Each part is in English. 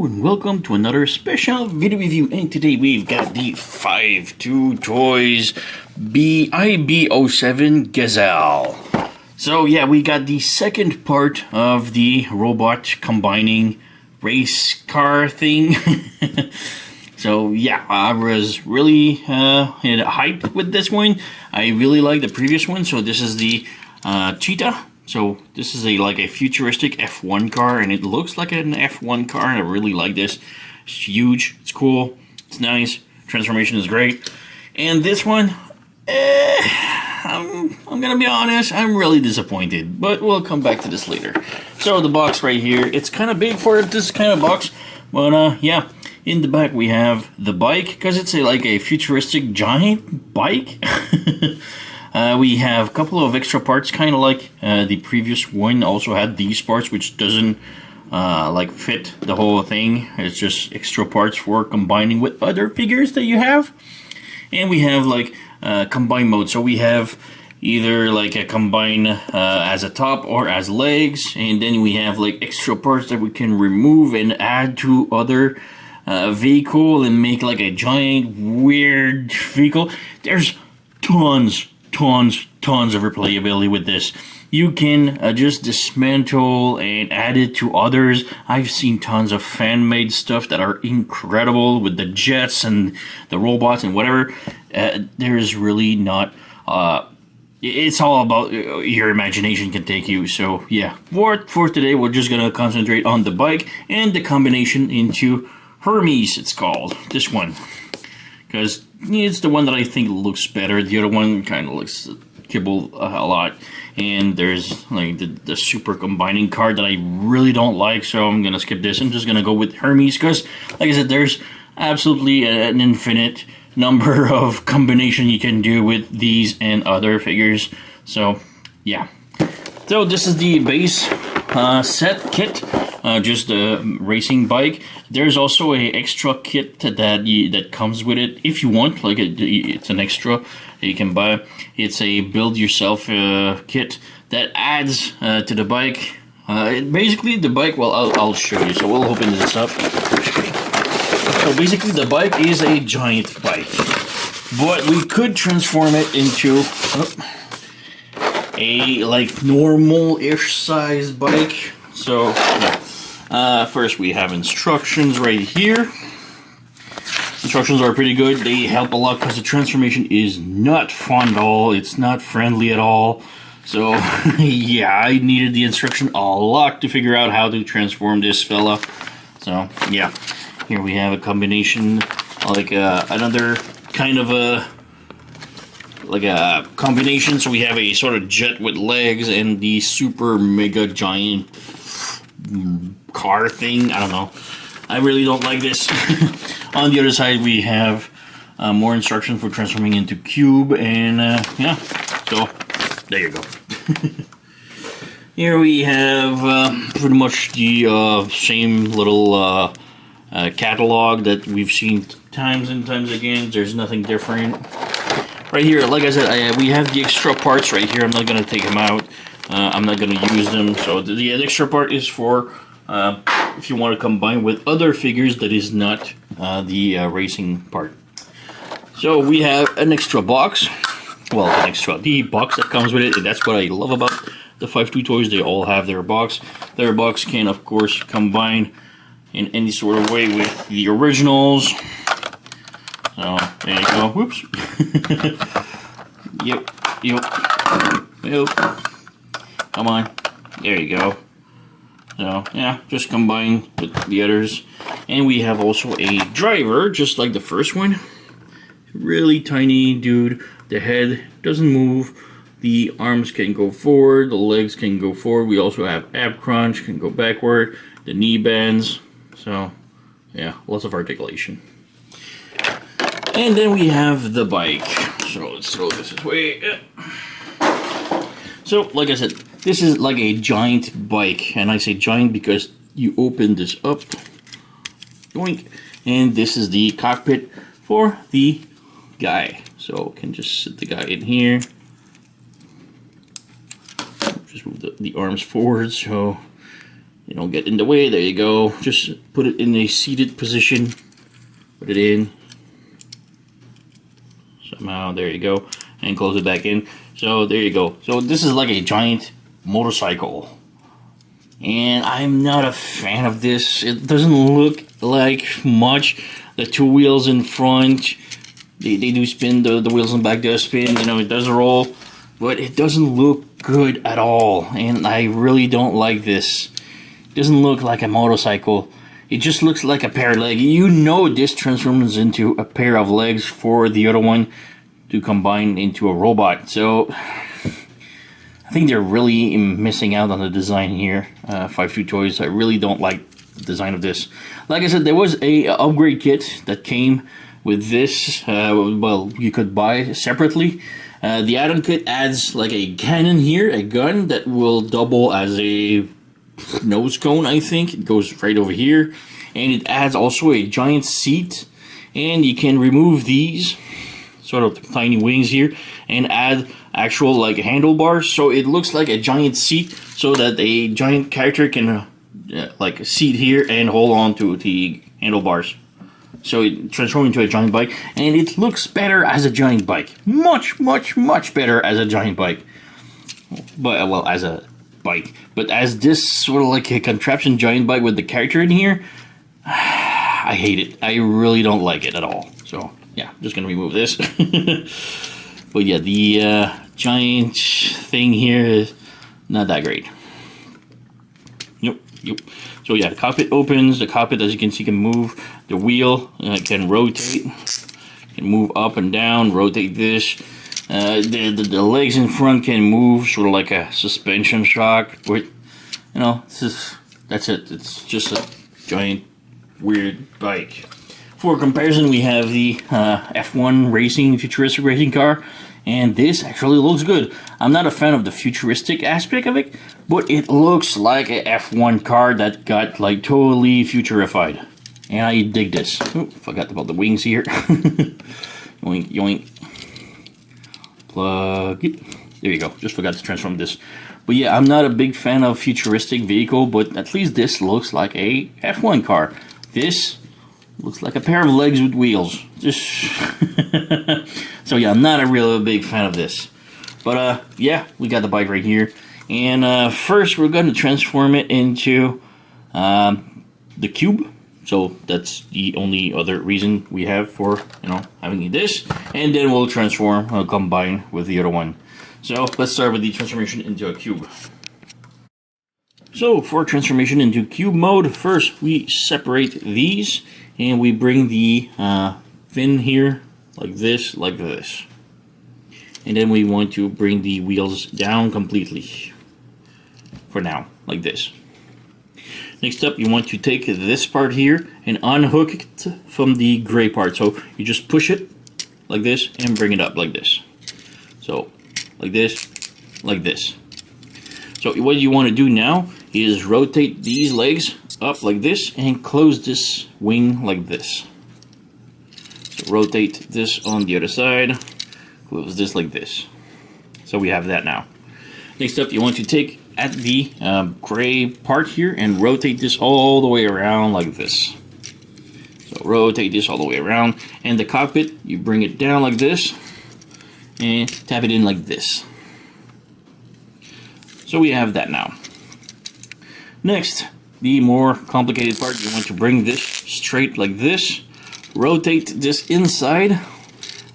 Hello and welcome to another special video review, and today we've got the 5-2 Toys IB-07 Gazelle. So yeah, we got the second part of the robot combining race car thing. So yeah, I was really hyped with this one. I really like the previous one. So this is the Cheetah. So this is like a futuristic F1 car, and it looks like an F1 car, and I really like this. It's huge, it's cool, it's nice, transformation is great. And this one, I'm gonna be honest, I'm really disappointed, but we'll come back to this later. So the box right here, it's kind of big for this kind of box, but yeah. In the back we have the bike, because it's like a futuristic giant bike. We have a couple of extra parts, kind of like the previous one also had these parts, which doesn't like fit the whole thing. It's just extra parts for combining with other figures that you have. And we have like combine mode, so we have either like a combine as a top or as legs, and then we have like extra parts that we can remove and add to other vehicle and make like a giant weird vehicle. There's tons of replayability with this. You can just dismantle and add it to others. I've seen tons of fan-made stuff that are incredible with the jets and the robots and whatever. There's really not it's all about your imagination can take you. So yeah, for today we're just gonna concentrate on the bike and the combination into Hermes, it's called, this one, because it's the one that I think looks better. The other one kind of looks kibble a lot, and there's like the super combining card that I really don't like, so I'm gonna skip this. I'm just gonna go with Hermes, because like I said, there's absolutely an infinite number of combination you can do with these and other figures. So yeah, so this is the base set kit, just a racing bike. There's also a extra kit that comes with it if you want, like it's an extra that you can buy. It's a build yourself kit that adds to the bike. Basically the bike, well, I'll show you, so we'll open this up. So basically the bike is a giant bike, but we could transform it into a like normal-ish size bike. So first we have instructions right here. Instructions are pretty good. They help a lot because the transformation is not fun at all. It's not friendly at all. So yeah, I needed the instruction a lot to figure out how to transform this fella. So yeah, here we have a combination, like another kind of a combination. So we have a sort of jet with legs and the super mega giant car thing. I don't know, I really don't like this. On the other side we have more instructions for transforming into cube, and yeah, so there you go. Here we have pretty much the same little catalog that we've seen times and times again. There's nothing different. Right here, like I said, we have the extra parts right here. I'm not going to take them out. I'm not going to use them. So the extra part is for if you want to combine with other figures that is not the racing part. So we have an extra box. Well, the box that comes with it. And that's what I love about the 5-2 Toys. They all have their box. Their box can, of course, combine in any sort of way with the originals. So there you go. Whoops. Yep. Come on. There you go. So yeah, just combine with the others. And we have also a driver, just like the first one. Really tiny dude. The head doesn't move. The arms can go forward. The legs can go forward. We also have ab crunch, can go backward. The knee bends. So yeah, lots of articulation. And then we have the bike. So let's throw this away. So like I said, this is like a giant bike, and I say giant because you open this up, yoink, and this is the cockpit for the guy. So can just sit the guy in here. Just move the arms forward. So You don't get in the way. There you go. Just put it in a seated position. Put it in. Somehow, there you go. And close it back in. So there you go. So this is like a giant motorcycle. And I'm not a fan of this. It doesn't look like much. The two wheels in front, they do spin. The wheels in the back does spin. You know, it does roll. But it doesn't look good at all. And I really don't like this. It doesn't look like a motorcycle. It just looks like a pair of legs. You know this transforms into a pair of legs for the other one to combine into a robot. So I think they're really missing out on the design here. 5-2 Toys, I really don't like the design of this. Like I said, there was a upgrade kit that came with this. Well, you could buy separately. The add-on kit adds like a cannon here, a gun that will double as a nose cone, I think. It goes right over here. And it adds also a giant seat. And you can remove these sort of tiny wings here and add actual like handlebars, so it looks like a giant seat, so that a giant character can like seat here and hold on to the handlebars. So it transforms into a giant bike, and it looks better as a giant bike. Much better as a giant bike. But well, as a bike, but as this sort of like a contraption giant bike with the character in here, I hate it. I really don't like it at all. So yeah, I'm just gonna remove this. But yeah, the giant thing here is not that great. Yep. So yeah, the cockpit opens. The cockpit, as you can see, can move. The wheel can rotate, can move up and down, rotate this. The legs in front can move, sort of like a suspension shock. But, you know, that's it. It's just a giant, weird bike. For comparison, we have the F1 racing, futuristic racing car, and this actually looks good. I'm not a fan of the futuristic aspect of it, but it looks like a F1 car that got like totally futurified. And I dig this. Oh, forgot about the wings here. Yoink, yoink. Plug it. There you go. Just forgot to transform this. But yeah, I'm not a big fan of futuristic vehicle, but at least this looks like a F1 car. This looks like a pair of legs with wheels. Just so yeah, I'm not a real big fan of this. But yeah, we got the bike right here. And first we're going to transform it into the cube. So that's the only other reason we have for, you know, having this. And then we'll transform, combine with the other one. So let's start with the transformation into a cube. So for transformation into cube mode, first we separate these. And we bring the fin here, like this, like this. And then we want to bring the wheels down completely. For now, like this. Next up, you want to take this part here and unhook it from the gray part. So you just push it like this and bring it up like this. So, like this, like this. So what you want to do now is rotate these legs up like this and close this wing like this. So rotate this on the other side, close this like this. So we have that now. Next up, you want to take at the gray part here and rotate this all the way around like this. So rotate this all the way around, and the cockpit, you bring it down like this and tap it in like this. So we have that now. Next, the more complicated part, you want to bring this straight like this, rotate this inside,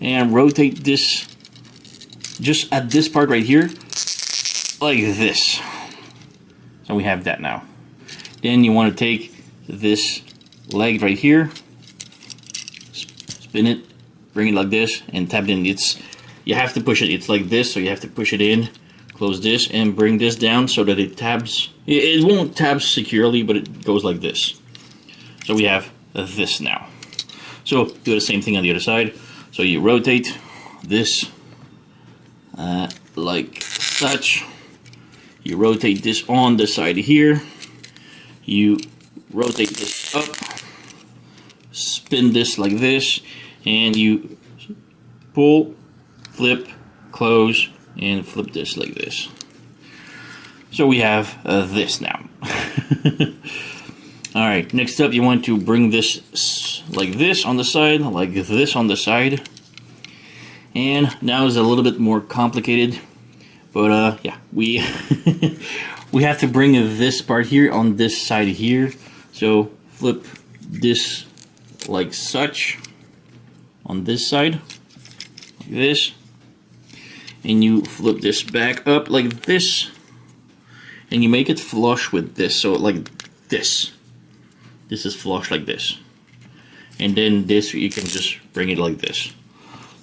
and rotate this just at this part right here, like this. So we have that now. Then you want to take this leg right here, spin it, bring it like this, and tap it in. You have to push it. It's like this, so you have to push it in. Close this and bring this down so that it tabs. It won't tab securely, but it goes like this. So we have this now. So do the same thing on the other side. So you rotate this like such. You rotate this on the side here. You rotate this up. Spin this like this. And you pull, flip, close, and flip this like this. So we have this now. Alright, next up you want to bring this like this on the side, like this on the side. And now it's a little bit more complicated. But yeah, we we have to bring this part here on this side here. So flip this like such on this side, like this. And you flip this back up like this. And you make it flush with this, so like this. This is flush like this. And then this, you can just bring it like this.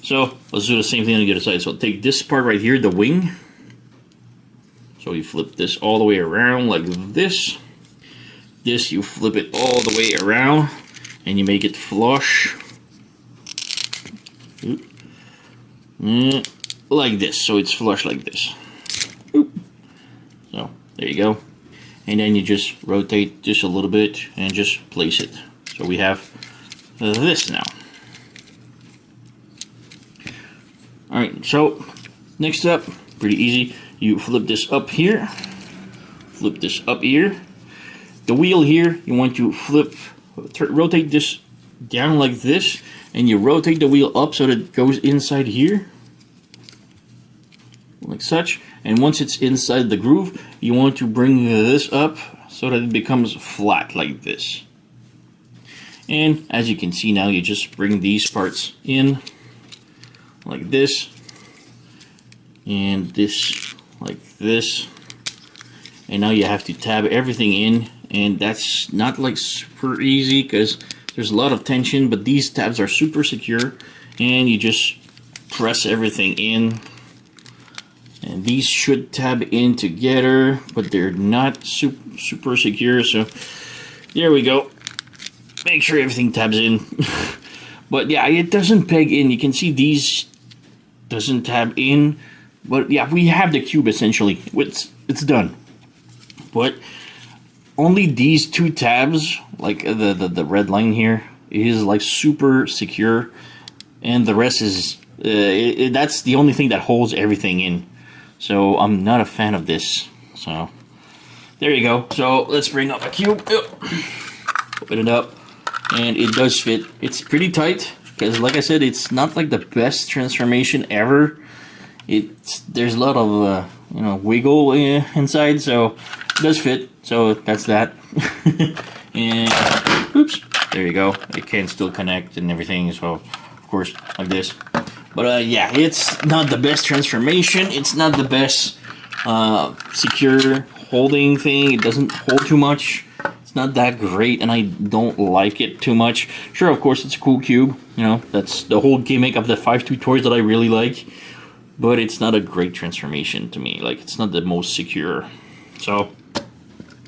So let's do the same thing on the other side. So take this part right here, the wing. So you flip this all the way around like this. This, you flip it all the way around. And you make it flush. Like this, so it's flush like this. So there you go. And then you just rotate just a little bit and just place it. So we have this now. Alright, so next up, pretty easy. You flip this up here. Flip this up here. The wheel here, you want to rotate this down like this. And you rotate the wheel up so that it goes inside here. Like such. And once it's inside the groove, you want to bring this up so that it becomes flat like this. And as you can see now, you just bring these parts in like this. And this like this. And now you have to tab everything in. And that's not like super easy because there's a lot of tension. But these tabs are super secure. And you just press everything in. And these should tab in together, but they're not super secure, so there we go. Make sure everything tabs in. But yeah, it doesn't peg in. You can see these doesn't tab in. But yeah, we have the cube essentially. It's done. But only these two tabs, like the red line here, is like super secure. And the rest is, that's the only thing that holds everything in. So I'm not a fan of this. So there you go. So let's bring up a cube. Open it up. And it does fit. It's pretty tight. Because like I said, it's not like the best transformation ever. There's a lot of wiggle inside. So it does fit. So that's that. And oops. There you go. It can still connect and everything. So of course like this. But yeah, it's not the best transformation. It's not the best secure holding thing. It doesn't hold too much. It's not that great, and I don't like it too much. Sure, of course, it's a cool cube. You know, that's the whole gimmick of the 5-2 toys that I really like. But it's not a great transformation to me. Like, it's not the most secure. So,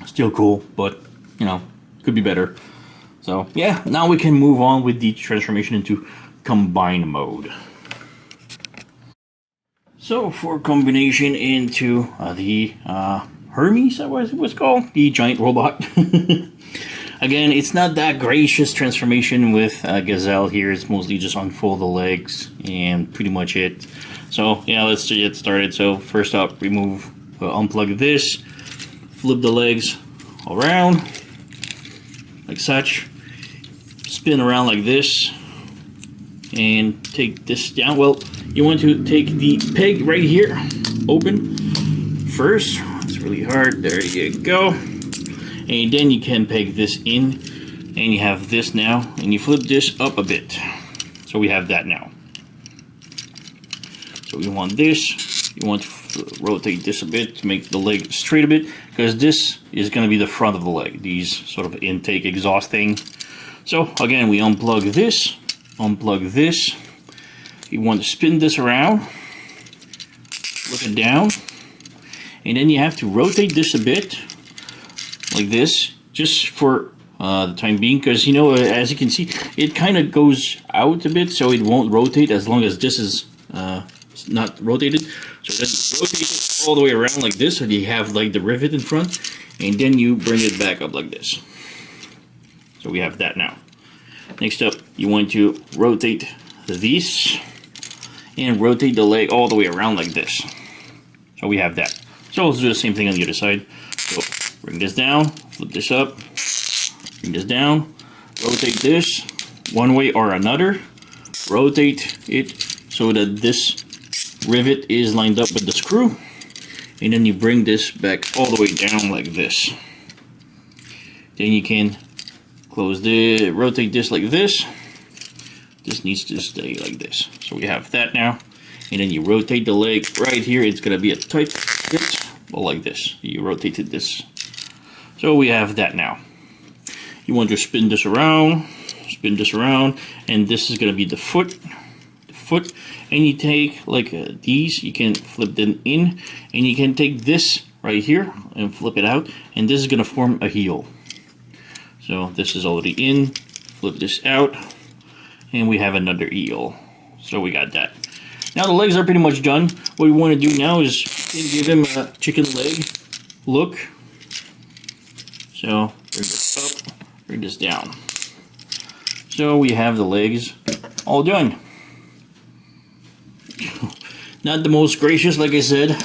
still cool, but, you know, could be better. So, yeah, now we can move on with the transformation into combine mode. So for combination into the Hermes, that was what's called, the giant robot. Again, it's not that gracious transformation with Gazelle here. It's mostly just unfold the legs and pretty much it. So yeah, let's get started. So first up, unplug this, flip the legs around like such, spin around like this, and take this down. Well, you want to take the peg right here, open first. It's really hard. There you go. And then you can peg this in, and you have this now, and you flip this up a bit. So we have that now. So we want this. You want to rotate this a bit to make the leg straight a bit, because this is going to be the front of the leg, these sort of intake exhaust thing. So again, we unplug this, You want to spin this around, look it down, and then you have to rotate this a bit, like this, just for the time being, because, you know, as you can see, it kind of goes out a bit, so it won't rotate as long as this is not rotated. So then rotate it all the way around like this, so you have like the rivet in front, and then you bring it back up like this. So we have that now. Next up, you want to rotate these and rotate the leg all the way around like this. So we have that. So let's do the same thing on the other side. So bring this down, flip this up, bring this down, rotate this one way or another, rotate it so that this rivet is lined up with the screw, and then you bring this back all the way down like this. Then you can rotate this like this. This needs to stay like this. So we have that now. And then you rotate the leg right here. It's gonna be a tight fit, well, like this. You rotated this. So we have that now. You want to spin this around, and this is gonna be the foot. And you take like these, you can flip them in, and you can take this right here and flip it out, and this is gonna form a heel. So this is already in, flip this out, and we have another eel. So we got that. Now the legs are pretty much done. What we want to do now is give him a chicken leg look. So bring this up, bring this down. So we have the legs all done. Not the most gracious, like I said,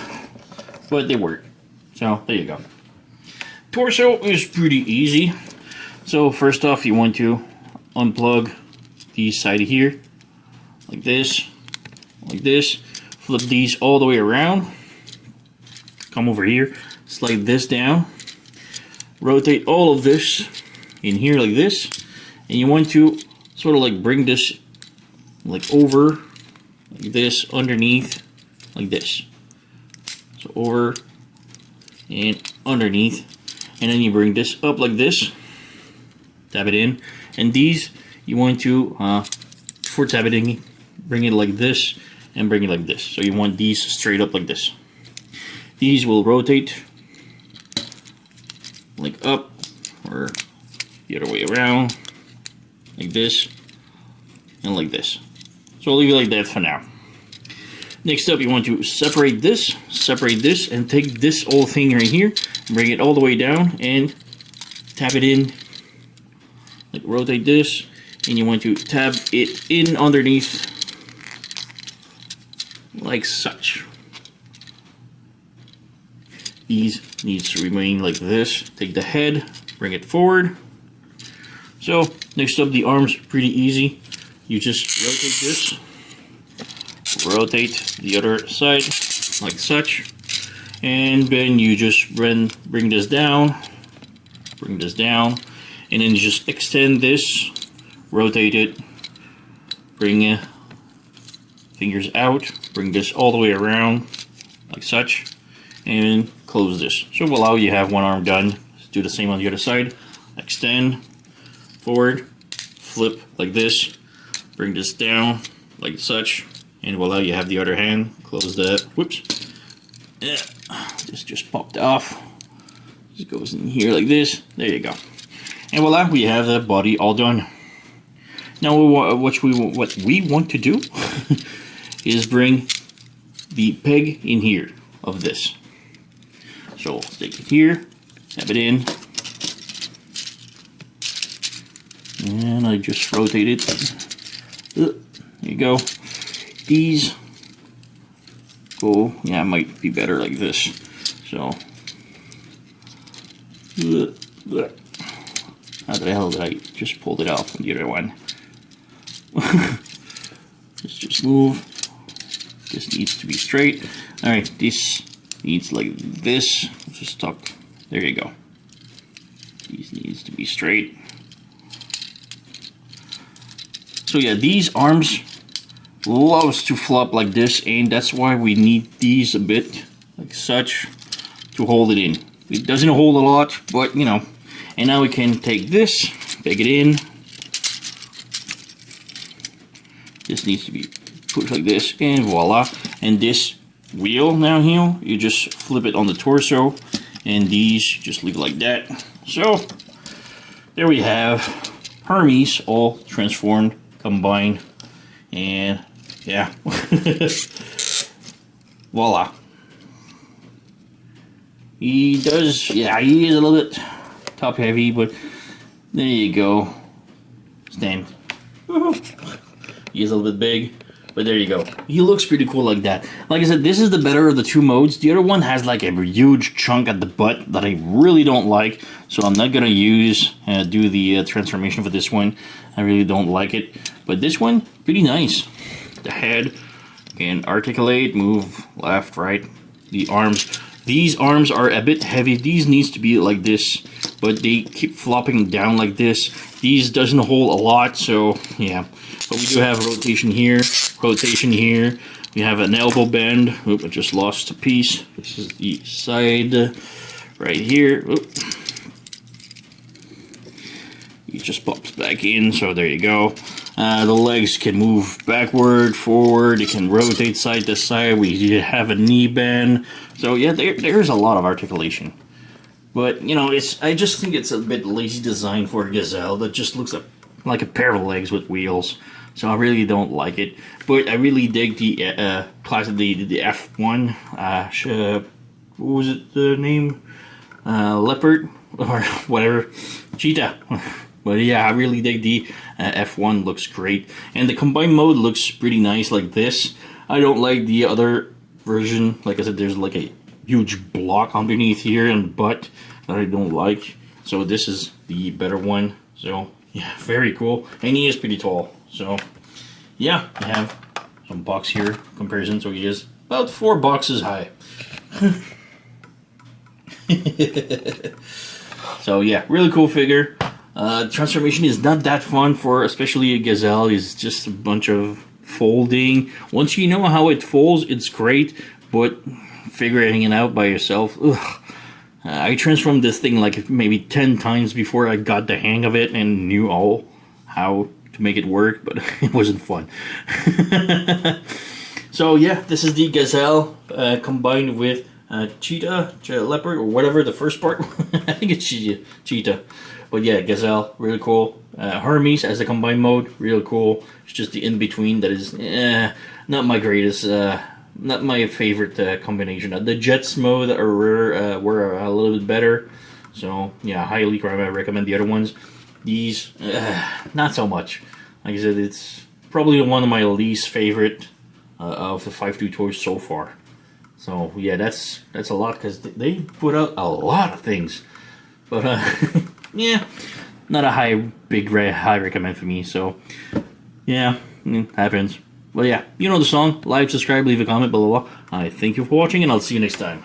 but they work. So there you go. Torso is pretty easy. So first off, you want to unplug the side here, like this, flip these all the way around, come over here, slide this down, rotate all of this in here like this, and you want to sort of like bring this like over, like this, underneath, like this. So over and underneath, and then you bring this up like this, tap it in, and these you want to, for tapping, bring it like this and bring it like this. So you want these straight up like this. These will rotate like up or the other way around, like this and like this. So I'll leave it like that for now. Next up, you want to separate this, and take this whole thing right here, bring it all the way down and tap it in. Like rotate this, and you want to tab it in underneath like such. These needs to remain like this. Take the head, bring it forward. So next up, the arms, pretty easy. You just rotate this, rotate the other side like such, and then you just bring this down, and then you just extend this, rotate it, bring fingers out, bring this all the way around like such, and close this. So voila, you have one arm done. Let's do the same on the other side. Extend, forward, flip like this, bring this down like such, and voila, you have the other hand. Close that. Whoops. Yeah, this just popped off. Just goes in here like this. There you go. And voila, we have the body all done. Now what we want to do is bring the peg in here of this. So let's take it here, tap it in, and I just rotate it. There you go. These go, yeah, it might be better like this. So how the hell did I just pulled it off on the other one? Let's just move. This needs to be straight. Alright, this needs like this. Just tuck. There you go. These needs to be straight. So yeah, these arms loves to flop like this, and that's why we need these a bit like such to hold it in. It doesn't hold a lot, but you know. And now we can take this, peg it in. This needs to be pushed like this, and voila. And this wheel now here, you just flip it on the torso, and these just leave it like that. So there we have Hermes all transformed, combined, and yeah. Voila. He does, yeah, he is a little bit top heavy, but there you go. Stand. He is a little bit big, But there you go. He looks pretty cool like that. Like I said, this is the better of the two modes. The other one has like a huge chunk at the butt that I really don't like. So I'm not gonna do the transformation for this one. I really don't like it. But this one, pretty nice. The head can articulate, move left, right. The arms. These arms are a bit heavy. These needs to be like this, but they keep flopping down like this. These doesn't hold a lot, so yeah. But we do have rotation here, rotation here. We have an elbow bend. Oop, I just lost a piece. This is the side right here. Oop. It just pops back in, so there you go. The legs can move backward, forward. It can rotate side to side. We have a knee bend. So yeah, there's a lot of articulation. But you know, I just think it's a bit lazy design for a Gazelle that just looks like a pair of legs with wheels. So I really don't like it. But I really dig the class of the F1. What was it? The name? Leopard or whatever. Cheetah. But yeah, I really dig the F1, looks great. And the combined mode looks pretty nice like this. I don't like the other version. Like I said, there's like a huge block underneath here and butt that I don't like. So this is the better one. So yeah, very cool. And he is pretty tall. So yeah, I have some box here comparison. So he is about 4 boxes high. So yeah, really cool figure. Transformation is not that fun for especially a Gazelle. It's just a bunch of folding. Once you know how it folds, it's great, but figuring it out by yourself, ugh. I transformed this thing like maybe 10 times before I got the hang of it and knew all how to make it work, but it wasn't fun. So yeah, this is the Gazelle combined with cheetah, leopard, or whatever the first part. I think it's cheetah. But yeah, Gazelle, really cool. Hermes as a combined mode, really cool. It's just the in-between that is not my greatest, not my favorite combination. The Jets mode were a little bit better. So yeah, highly recommend the other ones. These, not so much. Like I said, it's probably one of my least favorite of the 5.2 toys so far. So yeah, that's a lot because they put out a lot of things. But yeah, not a high recommend for me. So yeah, happens. Well, yeah, you know the song. Like, subscribe, leave a comment, blah blah blah. I thank you for watching, and I'll see you next time.